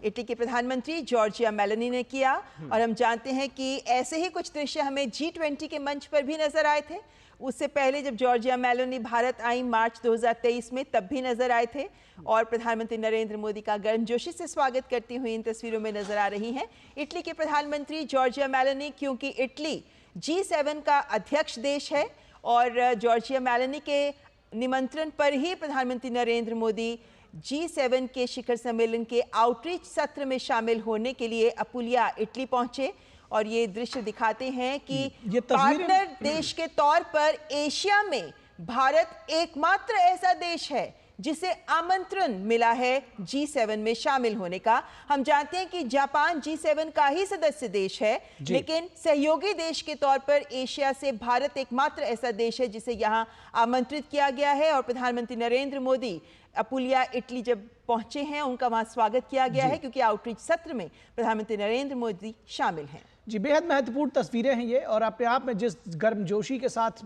Italy के प्रधानमंत्री Giorgia Meloni ने किया। और हम जानते हैं कि ऐसे ही कुछ दृश्य हमें G20 के मंच पर भी नजर आए थे। उससे पहले जब जॉर्जिया मेलोनी भारत आई मार्च 2023 में, तब भी नजर आए थे। और प्रधानमंत्री नरेंद्र मोदी का गर्मजोशी से स्वागत करती हुई इन तस्वीरों में नजर आ रही हैं इटली के प्रधानमंत्री जॉर्जिया मेलोनी, क्योंकि इटली G7 का अध्यक्ष देश है और जॉर्जिया मेलोनी के निमंत्रण पर ही प्रधानमंत्री नरेंद्र मोदी G7 के शिखर सम्मेलन के आउटरीच सत्र में शामिल होने के लिए अपुलिया इटली पहुंचे। और ये दृश्य दिखाते हैं कि पार्टनर देश के तौर पर एशिया में भारत एकमात्र ऐसा देश है जिसे आमंत्रण मिला है G7 में शामिल होने का। हम जानते हैं कि जापान G7 का ही सदस्य देश है, लेकिन सहयोगी देश के तौर पर एशिया से भारत एकमात्र ऐसा देश है जिसे यहां आमंत्रित किया गया है। और प्रधानमंत्री नरेंद्र मोदी अपुलिया इटली जब पहुंचे हैं, उनका वहां स्वागत किया गया है, क्योंकि आउटरीच सत्र में प्रधानमंत्री नरेंद्र मोदी शामिल हैं। जी, बेहद महत्वपूर्ण तस्वीरें हैं ये, और अपने आप में जिस गर्मजोशी के साथ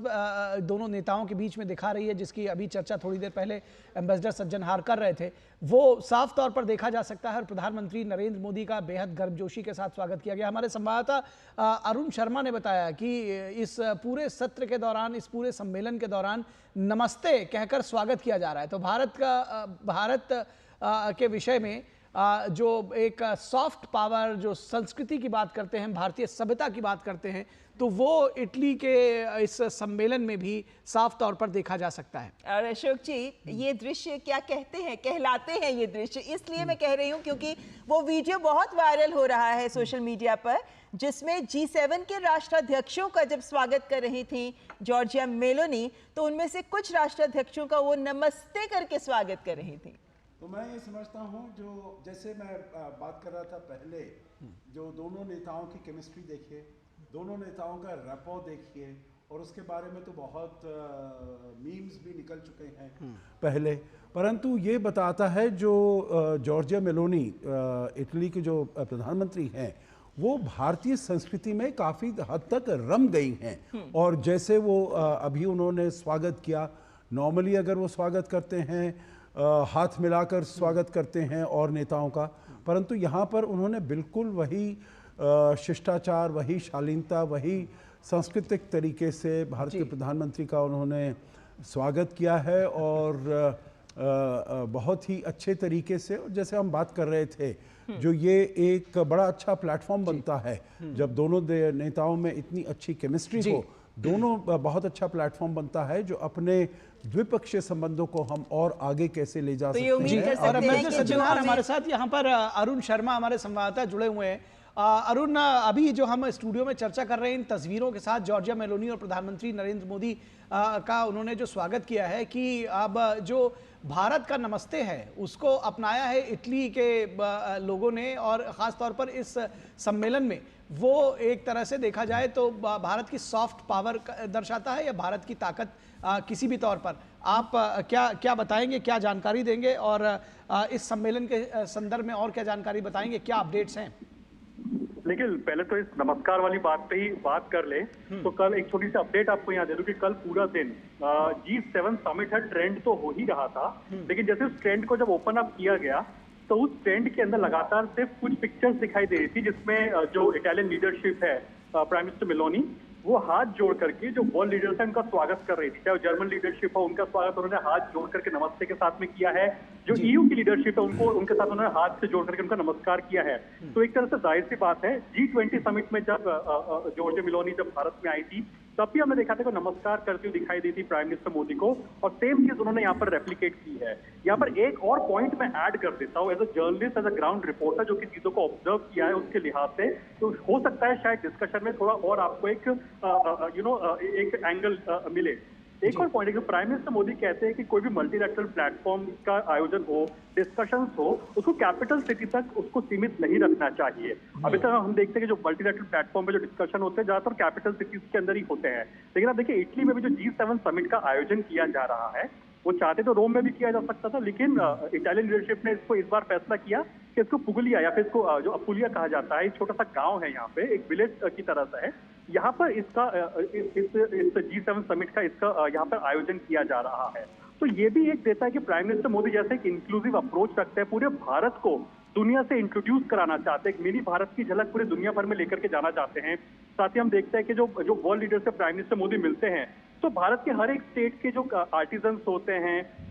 दोनों नेताओं के बीच में दिखा रही है, जिसकी अभी चर्चा थोड़ी देर पहले एम्बेसडर सज्जनहार कर रहे थे, वो साफ तौर पर देखा जा सकता है। और प्रधानमंत्री नरेंद्र मोदी का बेहद गर्मजोशी के साथ स्वागत किया गया। हमारे संवाददाता अरुण शर्मा ने बताया कि इस पूरे सत्र के दौरान, इस पूरे सम्मेलन के दौरान नमस्ते कहकर स्वागत किया जा रहा है। तो भारत के विषय में जो एक सॉफ्ट पावर, जो संस्कृति की बात करते हैं, भारतीय सभ्यता की बात करते हैं, तो वो इटली के इस सम्मेलन में भी साफ तौर पर देखा जा सकता है। और अशोक जी, ये दृश्य क्या कहलाते हैं ये दृश्य, इसलिए मैं कह रही हूँ क्योंकि वो वीडियो बहुत वायरल हो रहा है सोशल मीडिया पर, जिसमें G7 के राष्ट्राध्यक्षों का जब स्वागत कर रही थी जॉर्जिया मेलोनी, तो उनमें से कुछ राष्ट्राध्यक्षों का वो नमस्ते करके स्वागत कर रही थी। तो मैं ये समझता हूँ, जो जैसे मैं बात कर रहा था पहले, जो दोनों नेताओं की केमिस्ट्री देखिए, दोनों नेताओं का रैपो देखिए, और उसके बारे में तो बहुत मीम्स भी निकल चुके हैं पहले, परंतु ये बताता है जो जॉर्जिया मेलोनी इटली के जो प्रधानमंत्री हैं, वो भारतीय संस्कृति में काफ़ी हद तक रम गई हैं। और जैसे वो अभी उन्होंने स्वागत किया, नॉर्मली अगर वो स्वागत करते हैं हाथ मिलाकर स्वागत करते हैं और नेताओं का, परंतु यहाँ पर उन्होंने बिल्कुल वही शिष्टाचार, वही शालीनता, वही सांस्कृतिक तरीके से भारत के प्रधानमंत्री का उन्होंने स्वागत किया है। और बहुत ही अच्छे तरीके से, जैसे हम बात कर रहे थे, जो ये एक बड़ा अच्छा प्लेटफॉर्म बनता है जब दोनों नेताओं में इतनी अच्छी केमिस्ट्री हो, दोनों बहुत अच्छा प्लेटफॉर्म बनता है जो अपने द्विपक्षीय संबंधों को हम और आगे कैसे ले जा सकते हैं। और एम्बेसडर सज्जनहार हमारे साथ यहाँ पर अरुण शर्मा हमारे संवाददाता जुड़े हुए हैं। अरुण, अभी जो हम स्टूडियो में चर्चा कर रहे हैं इन तस्वीरों के साथ, जॉर्जिया मेलोनी और प्रधानमंत्री नरेंद्र मोदी का उन्होंने जो स्वागत किया है कि अब जो भारत का नमस्ते है उसको अपनाया है इटली के लोगों ने, और ख़ास तौर पर इस सम्मेलन में वो एक तरह से देखा जाए तो भारत की सॉफ्ट पावर दर्शाता है, या भारत की ताकत किसी भी तौर पर। आप क्या बताएंगे, क्या जानकारी देंगे, और इस सम्मेलन के संदर्भ में और क्या जानकारी बताएंगे, क्या अपडेट्स हैं? लेकिन पहले तो इस नमस्कार वाली बात पे ही बात कर ले, तो कल एक छोटी सी अपडेट आपको यहाँ दे दूं कि कल पूरा दिन G7 समिट है, ट्रेंड तो हो ही रहा था, लेकिन जैसे उस ट्रेंड को जब ओपन अप किया गया तो उस ट्रेंड के अंदर लगातार सिर्फ कुछ पिक्चर्स दिखाई दे रही थी, जिसमें जो इटालियन लीडरशिप है, प्राइम मिनिस्टर मेलोनी, वो हाथ जोड़ करके जो वर्ल्ड लीडर्स हैं उनका स्वागत कर रही थी। चाहे जर्मन लीडरशिप हो, उनका स्वागत उन्होंने हाथ जोड़ करके नमस्ते के साथ में किया है। जो EU की लीडरशिप है, उनको उनके साथ उन्होंने हाथ से जोड़ करके उनका नमस्कार किया है। तो एक तरह से जाहिर सी बात है, G20 समिट में जब जॉर्जिया मेलोनी जब भारत में आई थी, तब भी हमने देखा था कि नमस्कार करती हुई दिखाई दी थी प्राइम मिनिस्टर मोदी को, और सेम चीज उन्होंने यहाँ पर रेप्लिकेट की है। यहाँ पर एक और पॉइंट मैं ऐड कर देता हूँ, as a journalist, as a ground reporter, जो कि चीजों को ऑब्जर्व किया है उसके लिहाज से, तो हो सकता है शायद डिस्कशन में थोड़ा और आपको एक एक एंगल मिले। एक और पॉइंट है कि प्राइम मिनिस्टर मोदी कहते हैं कि कोई भी मल्टीलैटरल प्लेटफॉर्म का आयोजन हो, डिस्कशंस हो, उसको कैपिटल सिटी तक उसको सीमित नहीं रखना चाहिए। अभी तक हम देखते हैं कि जो मल्टीलैटरल प्लेटफॉर्म पे जो डिस्कशन होते हैं ज्यादातर कैपिटल सिटीज के अंदर ही होते हैं, लेकिन आप देखिए इटली में भी जो G7 समिट का आयोजन किया जा रहा है, वो चाहते तो रोम में भी किया जा सकता था, लेकिन इटालियन लीडरशिप ने इसको इस बार फैसला किया कि इसको पुगलिया, या फिर इसको जो अपुलिया कहा जाता है, एक छोटा सा गांव है यहाँ पे, एक विलेज की तरह से है, यहाँ पर इसका इस G7 समिट का इसका यहाँ पर आयोजन किया जा रहा है। तो ये भी एक देता है कि प्राइम मिनिस्टर मोदी जैसे एक इंक्लूसिव अप्रोच रखते हैं, पूरे भारत को दुनिया से इंट्रोड्यूस कराना चाहते हैं, एक मिनी भारत की झलक पूरे दुनिया भर में लेकर के जाना चाहते हैं। साथ ही हम देखते हैं कि जो वर्ल्ड लीडर से प्राइम मिनिस्टर मोदी मिलते हैं, तो भारत के हर एक स्टेट के जो आर्टिजन्स होते हैं,